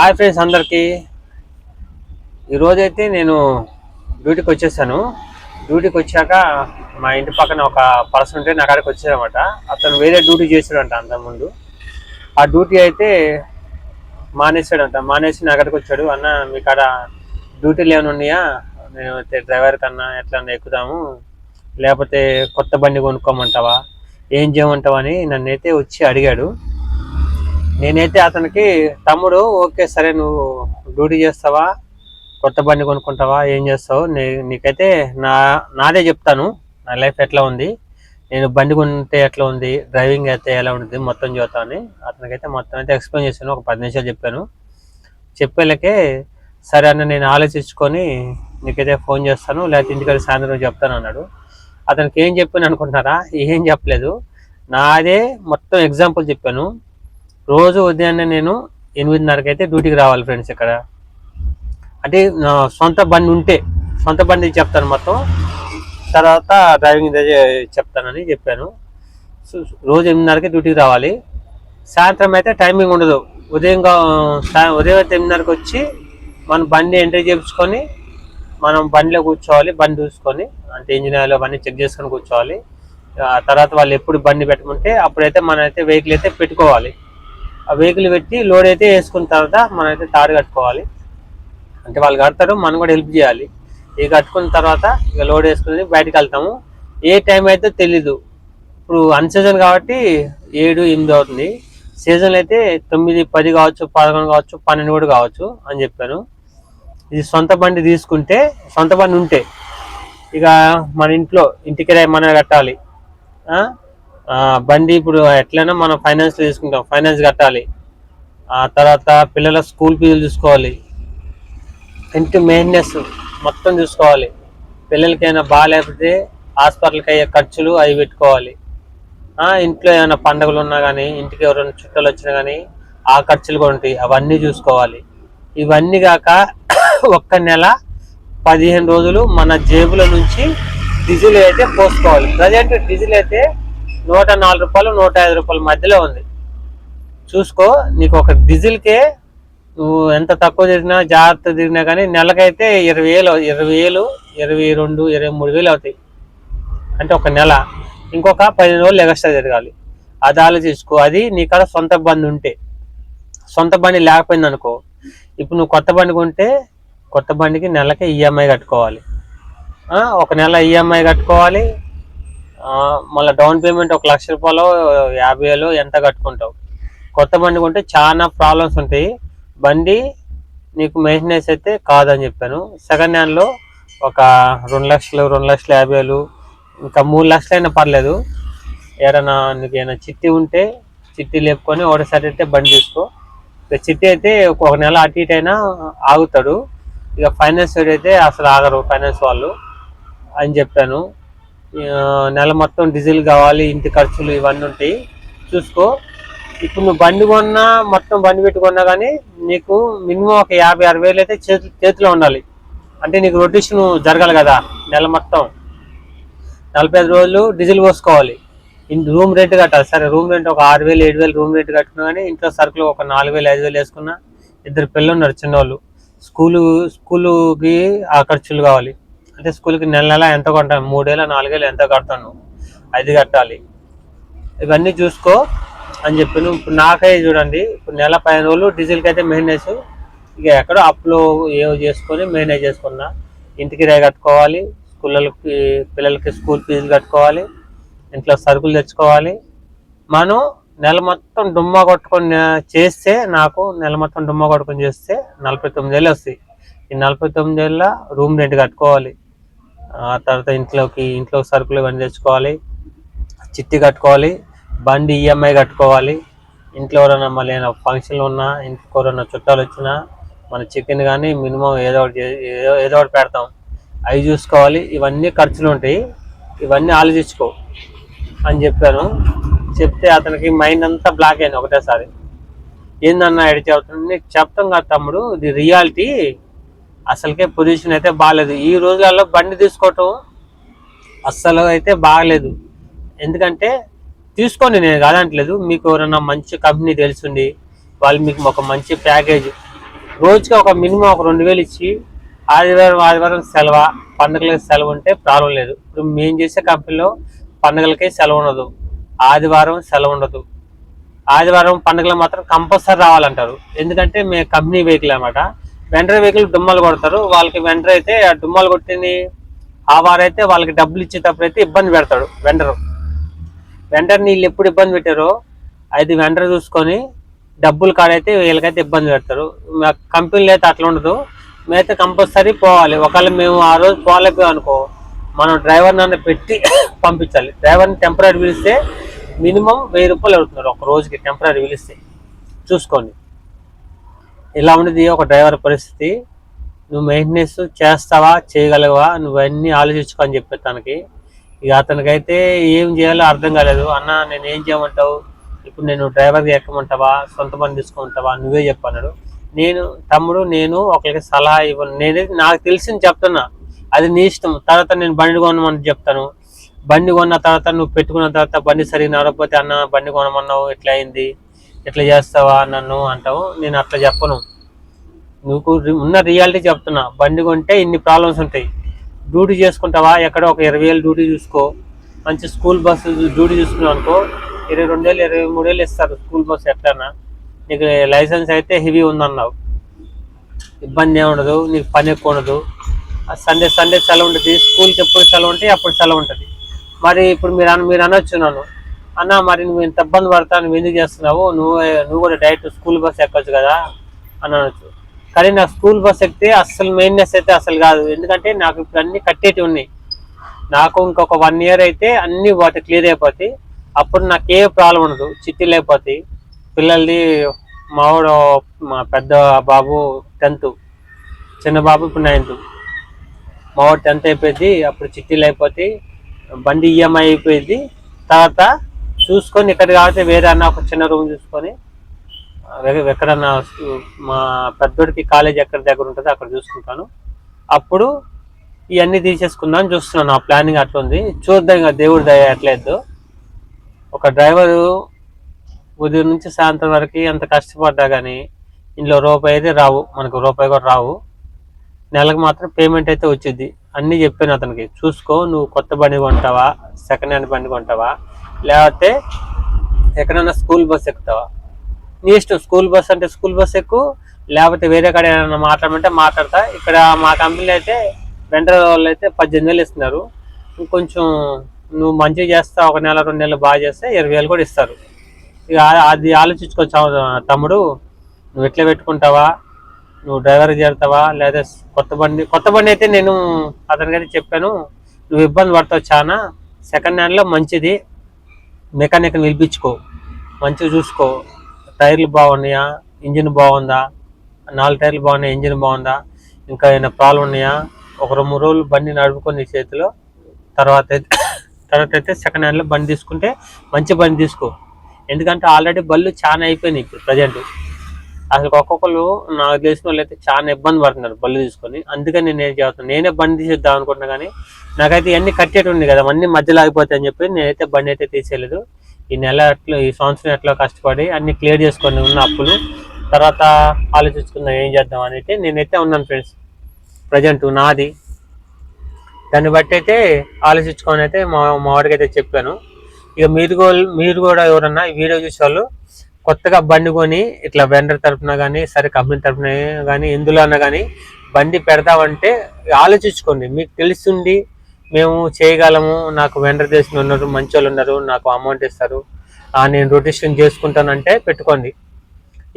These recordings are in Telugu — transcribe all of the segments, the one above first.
హాయ్ ఫ్రెండ్స్ అందరికీ. ఈరోజైతే నేను డ్యూటీకి వచ్చేసాను. డ్యూటీకి వచ్చాక మా ఇంటి పక్కన ఒక పర్సన్ ఉంటే నా కాడికి వచ్చారనమాట. అతను వేరే డ్యూటీ చేసాడంట అంతకుముందు. ఆ డ్యూటీ అయితే మానేసాడంట. మానేసి నా కాడికి వచ్చాడు. అన్న మీ కాడ డ్యూటీలు ఏమైనా ఉన్నాయా, నేను అయితే డ్రైవర్ కన్నా ఎట్లా ఎక్కుదాము, లేకపోతే కొత్త బండి కొనుక్కోమంటావా, ఏం చేయమంటావా అని నన్నైతే వచ్చి అడిగాడు. నేనైతే అతనికి తమ్ముడు ఓకే సరే, నువ్వు డ్యూటీ చేస్తావా, కొత్త బండి కొనుక్కుంటావా, ఏం చేస్తావు, నీకైతే నాదే చెప్తాను, నా లైఫ్ ఎట్లా ఉంది, నేను బండి కొంటే ఎట్లా ఉంది, డ్రైవింగ్ అయితే ఎలా ఉంటుంది మొత్తం చూద్దాం అని అతనికైతే మొత్తం అయితే ఎక్స్ప్లెయిన్ చేశాను. ఒక 10 నిమిషాలు చెప్పాను. చెప్పేలకే సరే అన్న, నేను ఆలోచించుకొని నీకైతే ఫోన్ చేస్తాను, లేకపోతే ఇంటికి సాయంత్రం చెప్తాను అన్నాడు. అతనికి ఏం చెప్పాను అనుకుంటున్నారా? ఏం చెప్పలేదు. నాదే మొత్తం ఎగ్జాంపుల్ చెప్పాను. రోజు ఉదయాన్నే నేను 8:30కి అయితే డ్యూటీకి రావాలి ఫ్రెండ్స్. ఇక్కడ అంటే సొంత బండి ఉంటే సొంత బండి చెప్తాను మొత్తం, తర్వాత డ్రైవింగ్ చెప్తానని చెప్పాను. రోజు 8:30కి డ్యూటీకి రావాలి. సాయంత్రం అయితే టైమింగ్ ఉండదు. ఉదయం అయితే 8:30కి వచ్చి మనం బండి ఎంట్రీ చేయించుకొని మనం బండిలో కూర్చోవాలి. బండి చూసుకొని అంటే ఇంజిన్ అవన్నీ చెక్ చేసుకొని కూర్చోవాలి. ఆ తర్వాత వాళ్ళు ఎప్పుడు బండి పెట్టమంటే అప్పుడైతే మనమైతే వెహికల్ అయితే పెట్టుకోవాలి. ఆ వెహికల్ పెట్టి లోడ్ అయితే వేసుకున్న తర్వాత మనం అయితే తాడు కట్టుకోవాలి. అంటే వాళ్ళు కడతారు, మనం కూడా హెల్ప్ చేయాలి. ఇక కట్టుకున్న తర్వాత ఇక లోడ్ వేసుకుని బయటకు వెళ్తాము. ఏ టైం అయితే తెలీదు. ఇప్పుడు అన్సీజన్ కాబట్టి 7, 8 అవుతుంది. సీజన్ అయితే 9, 10 కావచ్చు, 11 కావచ్చు, 12 కూడా కావచ్చు అని చెప్పాను. ఇది సొంత బండి తీసుకుంటే, సొంత బండి ఉంటే ఇక మన ఇంటికి మనం కట్టాలి. బండి ఇప్పుడు ఎట్లయినా మనం ఫైనాన్స్ తీసుకుంటాం, ఫైనాన్స్ కట్టాలి. ఆ తర్వాత పిల్లల స్కూల్ ఫీజులు చూసుకోవాలి, ఇంటి మెయింటెనెన్స్ మొత్తం చూసుకోవాలి. పిల్లలకి ఏమైనా బాగాలేకపోతే హాస్పిటల్కి అయ్యే ఖర్చులు అవి పెట్టుకోవాలి. ఇంట్లో ఏమైనా పండుగలు ఉన్నా కానీ, ఇంటికి ఎవరైనా చుట్టాలు వచ్చినా కానీ ఆ ఖర్చులు కూడా ఉంటాయి, అవన్నీ చూసుకోవాలి. ఇవన్నీ కాక ఒక్క నెల 15 రోజులు మన జేబుల నుంచి డీజిల్ అయితే పోసుకోవాలి. ప్రజెంట్ డీజిల్ అయితే 104 రూపాయలు, 105 రూపాయల మధ్యలో ఉంది. చూసుకో, నీకు ఒక డీజిల్కే నువ్వు ఎంత తక్కువ తిరిగినా, జాగ్రత్త తిరిగినా కానీ నెలకైతే 20,000, 22,000 23,000 అవుతాయి. అంటే ఒక నెల. ఇంకొక 15 రోజులు ఎక్స్ట్రా తిరగాలి. అది ఆలోచించుకో. అది నీకాడ సొంత బండి ఉంటే. సొంత బండి లేకపోయింది అనుకో, ఇప్పుడు నువ్వు కొత్త బండి కొంటే కొత్త బండికి నెలకి ఈఎంఐ కట్టుకోవాలి. ఒక నెల ఈఎంఐ కట్టుకోవాలి. మళ్ళీ డౌన్ పేమెంట్ 1,00,000 రూపాయలు, 50,000 ఎంత కట్టుకుంటావు. కొత్త బండి కొంటే చాలా ప్రాబ్లమ్స్ ఉంటాయి. బండి నీకు మెయింటెనెన్స్ అయితే కాదని చెప్పాను. సెకండ్ హ్యాండ్లో ఒక 2 లక్షలు, 2,50,000, ఇంకా 3 లక్షలు అయినా పర్లేదు. ఏదైనా నీకు ఏమైనా చిట్టి ఉంటే చిట్టి లేపుకొని ఒకటిసారి అయితే బండి తీసుకో. ఇక చిట్టి అయితే ఒక నెల అటు ఇటు అయినా ఆగుతాడు. ఇక ఫైనాన్స్ అయితే అసలు ఆగరు ఫైనాన్స్ వాళ్ళు అని చెప్పాను. నెల మొత్తం డీజిల్ కావాలి, ఇంటి ఖర్చులు ఇవన్నీ ఉంటాయి, చూసుకో. ఇప్పుడు నువ్వు బండి కొన్నా, మొత్తం బండి పెట్టుకున్నా కానీ నీకు మినిమం ఒక 50-60 అయితే చేతిలో ఉండాలి. అంటే నీకు రొటేషన్ జరగాలి కదా. నెల మొత్తం 45 రోజులు డీజిల్ పోసుకోవాలి. రూమ్ రెంట్ కట్టాలి. సరే, రూమ్ రెంట్ ఒక 6,000, 7,000 రూమ్ రెంట్ కట్టుకున్నా కానీ ఇంట్లో సరుకులు ఒక 4,000, 5,000 వేసుకున్నా. 2 పిల్లలు ఉన్నారు చిన్నవాళ్ళు, స్కూలుకి ఆ ఖర్చులు కావాలి. అంటే స్కూల్కి నెల ఎంత కొంటాను, 3,000, 4,000 ఎంత కడతాను, అది కట్టాలి. ఇవన్నీ చూసుకో అని చెప్పాను. ఇప్పుడు నాకై చూడండి, ఇప్పుడు నెల 15 రోజులు డీజిల్కి అయితే మెయింటెనెన్స్. ఇక ఎక్కడో అప్పులో ఏవో చేసుకొని మెయింటైన్ చేసుకున్నా. ఇంటికి కిరాయి కట్టుకోవాలి, పిల్లలకి స్కూల్ ఫీజులు కట్టుకోవాలి, ఇంట్లో సరుకులు తెచ్చుకోవాలి. మనం నెల మొత్తం డుమ్మా కొట్టుకొని చేస్తే, నాకు నెల మొత్తం డుమ్మా కొట్టుకొని చేస్తే 49,000 వస్తాయి. ఈ 49,000 రూమ్ రెంట్ కట్టుకోవాలి. ఆ తర్వాత ఇంట్లో సరుకులు ఇవన్నీ తెచ్చుకోవాలి, చిట్టి కట్టుకోవాలి, బండి ఈఎంఐ కట్టుకోవాలి. ఇంట్లో ఎవరైనా మళ్ళీ ఏమైనా ఫంక్షన్లు ఉన్నా, ఇంటికి ఎవరైనా చుట్టాలు వచ్చినా మన చికెన్ కానీ మినిమం ఏదో ఒకటి పెడతాం, అవి చూసుకోవాలి. ఇవన్నీ ఖర్చులు ఉంటాయి, ఇవన్నీ ఆలోచించుకో అని చెప్పాను. చెప్తే అతనికి మైండ్ అంతా బ్లాక్ అయింది ఒకటేసారి. ఏందన్నా ఎడిట్ అవుతుంది, నీకు చెప్తాం కదా తమ్ముడు, ఇది రియాలిటీ. అసలుకే పొజిషన్ అయితే బాగాలేదు. ఈ రోజులలో బండి తీసుకోవటం అస్సలు అయితే బాగలేదు. ఎందుకంటే తీసుకోండి, నేను కాదంటలేదు. మీకు ఎవరైనా మంచి కంపెనీ తెలుసుండి వాళ్ళు మీకు ఒక మంచి ప్యాకేజ్ రోజుకి ఒక మినిమం ఒక 2000 ఇచ్చి ఆదివారం సెలవు, పండుగలకి సెలవు ఉంటే ప్రాబ్లం లేదు. ఇప్పుడు మేము చేసే కంపెనీలో పండుగలకి సెలవు ఉండదు, ఆదివారం సెలవు ఉండదు. ఆదివారం పండుగలు మాత్రం కంపల్సరీ రావాలంటారు. ఎందుకంటే మేము కంపెనీ వెహికల్ అనమాట. వెండర్ వెహికల్ డుమ్మాలు కొడతారు. వాళ్ళకి వెండర్ అయితే ఆ డుమ్మాలు కొట్టింది ఆ వారైతే వాళ్ళకి డబ్బులు ఇచ్చేటప్పుడు అయితే ఇబ్బంది పెడతాడు వెండర్ వీళ్ళు ఎప్పుడు ఇబ్బంది పెట్టారో అది వెండర్ చూసుకొని డబ్బులు కాడైతే వీళ్ళకైతే ఇబ్బంది పెడతారు. కంపెనీలు అయితే అట్లా ఉండదు. మేమైతే కంపల్సరీ పోవాలి. ఒకవేళ మేము ఆ రోజు పోలేకపోయాం అనుకో, మనం డ్రైవర్ నన్ను పెట్టి పంపించాలి. డ్రైవర్ని టెంపరీ పిలిస్తే మినిమం 1000 రూపాయలు అవుతున్నారు ఒక రోజుకి. టెంపరీ పిలిస్తే చూసుకోండి. ఇలా ఉండేది ఒక డ్రైవర్ పరిస్థితి. నువ్వు మెయింటెనెన్స్ చేస్తావా, చేయగలవా, నువ్వన్నీ ఆలోచించుకో అని చెప్పి తనకి. ఇక అతనికైతే ఏం చేయాలో అర్థం కాలేదు. అన్న నేను ఏం చేయమంటావు, ఇప్పుడు నేను డ్రైవర్గా ఎక్కమంటావా, సొంత పని తీసుకుంటావా, నువ్వే చెప్పన్నాడు. తమ్ముడు నేను ఒకరికి సలహా ఇవ్వను. నాకు తెలిసింది చెప్తున్నా, అది నీ ఇష్టం. తర్వాత నేను బండి కొనమని చెప్తాను. బండి కొన్న తర్వాత నువ్వు పెట్టుకున్న తర్వాత బండి సరిగ్గా నడవకపోతే అన్న బండి కొనమన్నావు, ఎట్లా అయింది, ఎట్లా చేస్తావా నన్ను అంటావు. నేను అట్లా చెప్పను. నువ్వు ఉన్న రియాలిటీ చెప్తున్నా. బండి కొంటే ఇన్ని ప్రాబ్లమ్స్ ఉంటాయి. డ్యూటీ చేసుకుంటావా, ఎక్కడో ఒక 20,000 డ్యూటీ చూసుకో. మంచి స్కూల్ బస్సు డ్యూటీ చూసుకున్నావు అనుకో 22,000 23,000 ఇస్తారు స్కూల్ బస్సు. ఎట్లన్నా నీకు లైసెన్స్ అయితే హెవీ ఉందన్నావు, ఇబ్బంది ఏమి ఉండదు, నీకు పని ఎక్కువ ఉండదు. సండే సెలవు ఉంటుంది. స్కూల్కి ఎప్పుడు సెలవు ఉంటే అప్పుడు సెలవు ఉంటుంది. మరి ఇప్పుడు మీరు అనొచ్చు నన్ను, అన్న మరి నువ్వు ఇంత ఇబ్బంది పడతా, నువ్వు ఎందుకు చేస్తున్నావు, నువ్వు కూడా డైరెక్ట్ స్కూల్ బస్ ఎక్కొచ్చు కదా అని అనొచ్చు. కానీ నాకు స్కూల్ బస్ ఎక్కితే అస్సలు మెయిన్నెస్ అయితే అసలు కాదు. ఎందుకంటే నాకు ఇప్పుడు అన్ని కట్టేటి ఉన్నాయి. నాకు ఇంకొక 1 year అయితే అన్ని వాటి క్లియర్ అయిపోతాయి. అప్పుడు నాకు ఏ ప్రాబ్లం ఉండదు, చిట్టీలు అయిపోతాయి. పిల్లలది మా పెద్ద బాబు 10th, చిన్న బాబు ఇప్పుడు 9th. మావాడు 10th అయిపోయింది. అప్పుడు చిట్టీలు అయిపోతాయి, బండి ఈఎంఐ అయిపోయింది. తర్వాత చూసుకొని ఇక్కడ కాబట్టి వేరే అన్న ఒక చిన్న రూమ్ చూసుకొని ఎక్కడన్నా మా పెద్దోడికి కాలేజ్ ఎక్కడ దగ్గర ఉంటుందో అక్కడ చూసుకుంటాను. అప్పుడు ఇవన్నీ తీసేసుకుందాం అని చూస్తున్నాను. ఆ ప్లానింగ్ అట్లా ఉంది. చూద్దాం, ఇంకా దేవుడి దయ ఎట్లేదు. ఒక డ్రైవరు ఉదయం నుంచి సాయంత్రం వరకు అంత కష్టపడ్డా కానీ ఇంట్లో రూపాయి అయితే రావు, మనకు రూపాయి కూడా రావు. నెలకు మాత్రం పేమెంట్ అయితే వచ్చింది. అన్నీ చెప్పాను అతనికి, చూసుకో, నువ్వు కొత్త బండి కొంటావా, సెకండ్ హ్యాండ్ బండి కొంటావా, లేకపోతే ఎక్కడైనా స్కూల్ బస్ ఎక్కుతావా, నీ ఇష్టం. స్కూల్ బస్ అంటే స్కూల్ బస్ ఎక్కువ, లేకపోతే వేరే కాడ ఏమైనా మాట్లాడమంటే మాట్లాడతా. ఇక్కడ మా కంపెనీలో అయితే వెండర్ వాళ్ళు అయితే 18,000 ఇస్తున్నారు. ఇంకొంచెం నువ్వు మంచిగా చేస్తా, 1 నెల 2 నెలలు బాగా చేస్తే 20,000 కూడా ఇస్తారు. ఇక అది ఆలోచించుకోవచ్చు తమ్ముడు, నువ్వు ఎట్లా పెట్టుకుంటావా, నువ్వు డ్రైవర్ చేరుతావా, లేదా కొత్త బండి అయితే నేను అతనికైతే చెప్పాను, నువ్వు ఇబ్బంది పడతావు చాలా. సెకండ్ హ్యాండ్లో మంచిది, మెకానిక్ నిలిపించుకో, మంచిగా చూసుకో. టైర్లు బాగున్నాయా, ఇంజిన్ బాగుందా, 4 టైర్లు బాగున్నాయా, ఇంజిన్ బాగుందా, ఇంకా ఏమైనా ప్రాబ్లం ఉన్నాయా, ఒక 2-3 రోజులు బండి నడుపుకొని చేతిలో. తర్వాత అయితే సెకండ్ హ్యాండ్లో బండి తీసుకుంటే మంచి బండి తీసుకో. ఎందుకంటే ఆల్రెడీ బళ్ళు చాలా అయిపోయినాయి ఇప్పుడు ప్రజెంట్. అసలు ఒక్కొక్కరు నాకు తెలిసిన వాళ్ళు అయితే చాలా ఇబ్బంది పడుతున్నారు బళ్ళు తీసుకొని. అందుకని నేను ఏం చేస్తున్నాను, నేనే బండి తీసేద్దాం అనుకుంటున్నా. కానీ నాకైతే ఇవన్నీ కట్టేటి ఉంది కదా, అన్నీ మధ్యలో ఆగిపోతాయని చెప్పి నేనైతే బండి అయితే తీసేయలేదు. ఈ సంవత్సరం ఎట్లా కష్టపడి అన్ని క్లియర్ చేసుకొని ఉన్న అప్పులు తర్వాత ఆలోచించుకుందాం ఏం చేద్దాం అని అయితే నేనైతే ఉన్నాను ఫ్రెండ్స్. ప్రజెంట్ నాది దాన్ని బట్టి అయితే ఆలోచించుకొని అయితే మా వాడికి అయితే చెప్పాను. ఇక మీరు కూడా ఎవరన్నా ఈ వీడియో చూసేవాళ్ళు కొత్తగా బండి కొని ఇట్లా వెండర్ తరఫున కానీ సరే కంపెనీ తరఫున కానీ ఎందులో అన్నా కానీ బండి పెడతామంటే ఆలోచించుకోండి. మీకు తెలుసుండి మేము చేయగలము, నాకు వెండర్ చేసిన ఉన్నారు, మంచి వాళ్ళు ఉన్నారు, నాకు అమౌంట్ ఇస్తారు, నేను రొటేషన్ చేసుకుంటానంటే పెట్టుకోండి.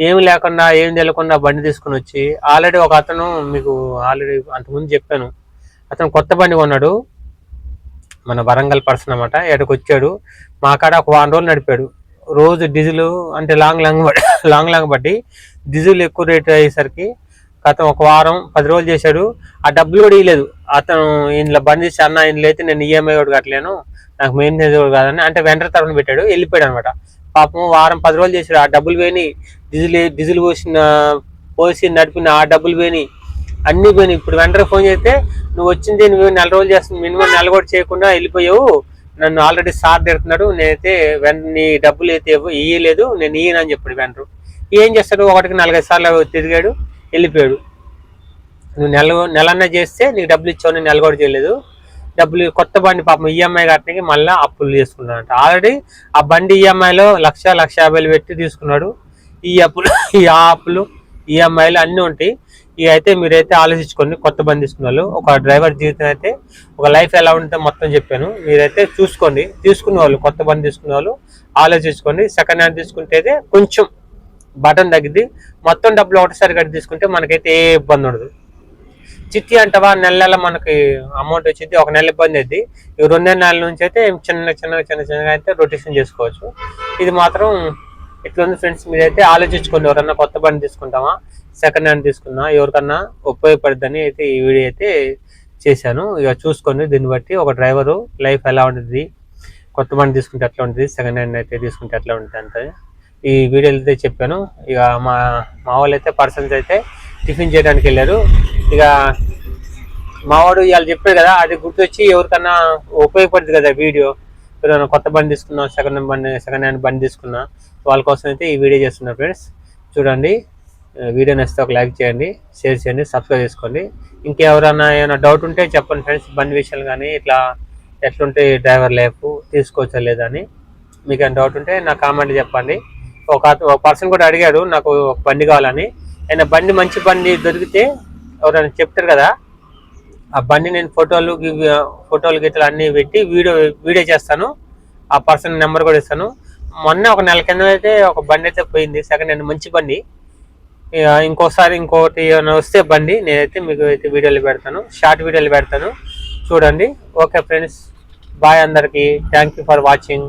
ఏమి లేకుండా ఏం తెలియకుండా బండి తీసుకుని వచ్చి ఆల్రెడీ ఒక అతను మీకు ఆల్రెడీ అంతకుముందు చెప్పాను, అతను కొత్త బండి కొన్నాడు, మన వరంగల్ పర్సన్ అన్నమాట. ఎక్కడికి వచ్చాడు, మా కాడ ఒక 1 రోజులు నడిపాడు. రోజు డీజిల్ అంటే లాంగ్ బట్టి డీజిల్ ఎక్కువ రేట్ అయ్యేసరికి అతను ఒక వారం 10 రోజులు చేశాడు. ఆ డబ్బులు కూడా ఇవ్వలేదు. అతను ఇంట్లో బండి చేసి అన్న ఇంట్లో అయితే నేను ఈఎంఐ కూడా కట్టలేను, నాకు మెయింటెనెన్స్ కూడా కాదని అంటే వెండర్ తరఫున పెట్టాడు, వెళ్ళిపోయాడు అనమాట. పాపం వారం 10 రోజులు చేశాడు. ఆ డబ్బులు పోయినాయి, డీజిల్ పోసి నడిపిన ఆ డబ్బులు పోయినాయి, అన్నీ పోయినాయి. ఇప్పుడు వెంటనే ఫోన్ చేస్తే నువ్వు వచ్చింది నువ్వు 4 రోజులు చేస్తుంది, మినిమం 1 నెల కూడా చేయకుండా వెళ్ళిపోయావు, నన్ను ఆల్రెడీ సార్ తిడుతున్నాడు, నేనైతే నీ డబ్బులు అయితే ఇయ్యలేదు, నేను ఇయ్యనని చెప్పాడు వెంటరు. ఏం చేస్తాడు, 1కి 4-5 సార్లు తిరిగాడు, వెళ్ళిపోయాడు. నువ్వు నెలన్నా చేస్తే నీకు డబ్బులు ఇచ్చావు, నెల కూడా చేయలేదు. డబ్బులు కొత్త బండి పాపం ఈఎంఐ కట్టడానికి మళ్ళీ అప్పులు తీసుకున్నాడంట. ఆల్రెడీ ఆ బండి ఈఎంఐలో 1,50,000 పెట్టి తీసుకున్నాడు. ఈ అప్పులు ఈఎంఐలు అన్నీ ఉంటాయి. ఇవి అయితే మీరైతే ఆలోచించుకోండి. కొత్త బండి తీసుకున్న వాళ్ళు, ఒక డ్రైవర్ జీవితం అయితే ఒక లైఫ్ ఎలా ఉంటుందో మొత్తం చెప్పాను. మీరైతే చూసుకోండి. తీసుకునే వాళ్ళు, కొత్త బండి తీసుకునే వాళ్ళు ఆలోచించుకోండి. సెకండ్ హ్యాండ్ తీసుకుంటే అయితే కొంచెం బటన్ తగ్గిద్ది. మొత్తం డబ్బులు ఒకటిసారి కట్టి తీసుకుంటే మనకైతే ఏ ఇబ్బంది ఉండదు. చిట్టి అంటవా నెల మనకి అమౌంట్ వచ్చింది, ఒక నెల ఇబ్బంది అయింది. ఈ 2 నెలల నుంచి అయితే చిన్నగా అయితే రొటేషన్ చేసుకోవచ్చు. ఇది మాత్రం ఇట్లా ఉంది ఫ్రెండ్స్. మీరైతే ఆలోచించుకోండి. ఎవరన్నా కొత్త బండి తీసుకుంటామా, సెకండ్ హ్యాండ్ తీసుకున్నా, ఎవరికన్నా ఉపయోగపడుతుందని అయితే ఈ వీడియో అయితే చేశాను. ఇక చూసుకోండి. దీన్ని బట్టి ఒక డ్రైవరు లైఫ్ ఎలా ఉంటుంది, కొత్త బండి తీసుకుంటే ఎట్లా ఉంటుంది, సెకండ్ హ్యాండ్ అయితే తీసుకుంటే ఎట్లా ఉంటుంది అంటే ఈ వీడియోలో అయితే చెప్పాను. ఇక మా వాళ్ళు అయితే పర్సన్స్ అయితే టిఫిన్ చేయడానికి వెళ్ళారు. ఇక మావాడు ఇవాళ చెప్పాడు కదా, అది గుర్తొచ్చి ఎవరికన్నా ఉపయోగపడుతుంది కదా వీడియో. ఎవరైనా కొత్త బండి తీసుకున్నా, సెకండ్ హ్యాండ్ బండి తీసుకున్నా, వాళ్ళ కోసం అయితే ఈ వీడియో చేస్తున్నారు ఫ్రెండ్స్. చూడండి. వీడియో నచ్చితే ఒక లైక్ చేయండి, షేర్ చేయండి, సబ్స్క్రైబ్ చేసుకోండి. ఇంకెవరైనా ఏమైనా డౌట్ ఉంటే చెప్పండి ఫ్రెండ్స్. బండి విషయాలు కానీ ఇట్లా ఎట్లుంటే డ్రైవర్ లైఫ్ తీసుకోవచ్చా లేదా అని మీకు ఏమైనా డౌట్ ఉంటే నా కామెంట్ చెప్పండి. ఒక పర్సన్ కూడా అడిగాడు నాకు ఒక బండి కావాలని. అయినా బండి మంచి బండి దొరికితే ఎవరైనా చెప్తారు కదా, ఆ బండి నేను ఫోటోలు గిట్టలు అన్నీ పెట్టి వీడియో చేస్తాను. ఆ పర్సన్ నెంబర్ కూడా ఇస్తాను. మొన్న ఒక నెల కింద అయితే ఒక బండి అయితే పోయింది, సెకండ్ హ్యాండ్ మంచి బండి. ఇంకోసారి ఇంకోటి ఏమైనా వస్తే బండి నేనైతే మీకు అయితే వీడియోలు పెడతాను, షార్ట్ వీడియోలు పెడతాను. చూడండి. ఓకే ఫ్రెండ్స్, బాయ్ అందరికీ. Thank you for watching.